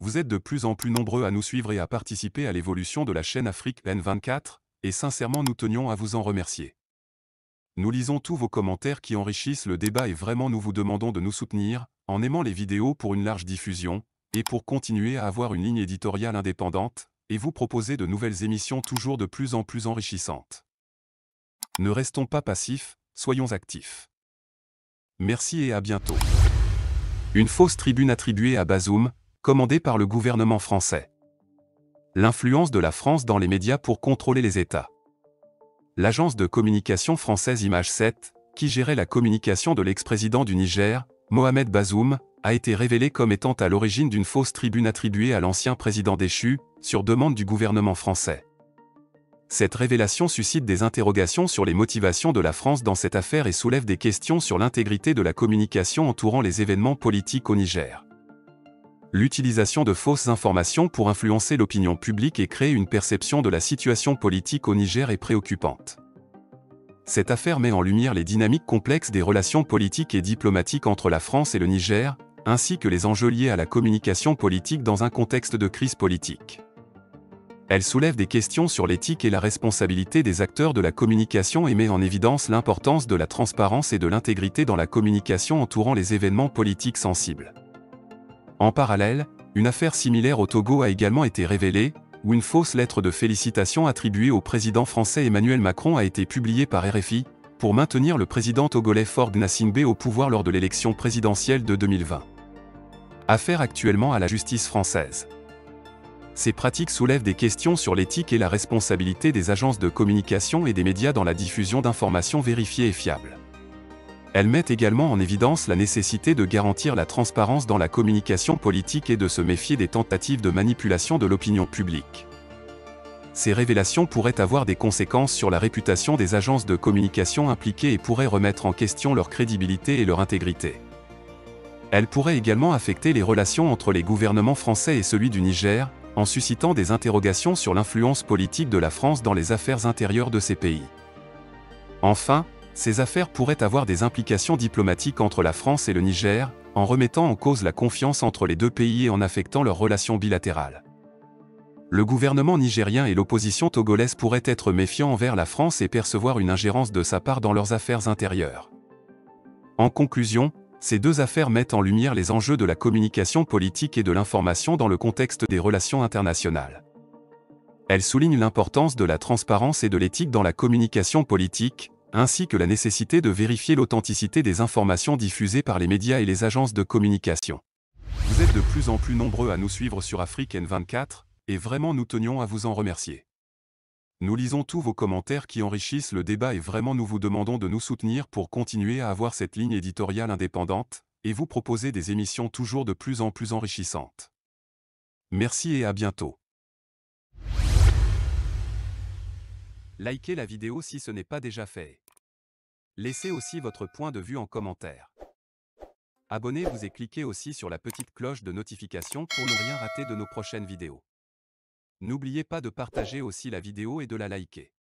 Vous êtes de plus en plus nombreux à nous suivre et à participer à l'évolution de la chaîne Afrique N24, et sincèrement nous tenions à vous en remercier. Nous lisons tous vos commentaires qui enrichissent le débat et vraiment nous vous demandons de nous soutenir, en aimant les vidéos pour une large diffusion, et pour continuer à avoir une ligne éditoriale indépendante, et vous proposer de nouvelles émissions toujours de plus en plus enrichissantes. Ne restons pas passifs, soyons actifs. Merci et à bientôt. Une fausse tribune attribuée à Bazoum, commandée par le gouvernement français. L'influence de la France dans les médias pour contrôler les États. L'agence de communication française Image 7, qui gérait la communication de l'ex-président du Niger, Mohamed Bazoum, a été révélée comme étant à l'origine d'une fausse tribune attribuée à l'ancien président déchu, sur demande du gouvernement français. Cette révélation suscite des interrogations sur les motivations de la France dans cette affaire et soulève des questions sur l'intégrité de la communication entourant les événements politiques au Niger. L'utilisation de fausses informations pour influencer l'opinion publique et créer une perception de la situation politique au Niger est préoccupante. Cette affaire met en lumière les dynamiques complexes des relations politiques et diplomatiques entre la France et le Niger, ainsi que les enjeux liés à la communication politique dans un contexte de crise politique. Elle soulève des questions sur l'éthique et la responsabilité des acteurs de la communication et met en évidence l'importance de la transparence et de l'intégrité dans la communication entourant les événements politiques sensibles. En parallèle, une affaire similaire au Togo a également été révélée, où une fausse lettre de félicitations attribuée au président français Emmanuel Macron a été publiée par RFI, pour maintenir le président togolais Faure Gnassingbé au pouvoir lors de l'élection présidentielle de 2020. Affaire actuellement à la justice française. Ces pratiques soulèvent des questions sur l'éthique et la responsabilité des agences de communication et des médias dans la diffusion d'informations vérifiées et fiables. Elles mettent également en évidence la nécessité de garantir la transparence dans la communication politique et de se méfier des tentatives de manipulation de l'opinion publique. Ces révélations pourraient avoir des conséquences sur la réputation des agences de communication impliquées et pourraient remettre en question leur crédibilité et leur intégrité. Elles pourraient également affecter les relations entre les gouvernements français et celui du Niger, en suscitant des interrogations sur l'influence politique de la France dans les affaires intérieures de ces pays. Enfin, ces affaires pourraient avoir des implications diplomatiques entre la France et le Niger, en remettant en cause la confiance entre les deux pays et en affectant leurs relations bilatérales. Le gouvernement nigérien et l'opposition togolaise pourraient être méfiants envers la France et percevoir une ingérence de sa part dans leurs affaires intérieures. En conclusion, ces deux affaires mettent en lumière les enjeux de la communication politique et de l'information dans le contexte des relations internationales. Elles soulignent l'importance de la transparence et de l'éthique dans la communication politique, ainsi que la nécessité de vérifier l'authenticité des informations diffusées par les médias et les agences de communication. Vous êtes de plus en plus nombreux à nous suivre sur Afrique N24, et vraiment nous tenions à vous en remercier. Nous lisons tous vos commentaires qui enrichissent le débat et vraiment nous vous demandons de nous soutenir pour continuer à avoir cette ligne éditoriale indépendante, et vous proposer des émissions toujours de plus en plus enrichissantes. Merci et à bientôt. Likez la vidéo si ce n'est pas déjà fait. Laissez aussi votre point de vue en commentaire. Abonnez-vous et cliquez aussi sur la petite cloche de notification pour ne rien rater de nos prochaines vidéos. N'oubliez pas de partager aussi la vidéo et de la liker.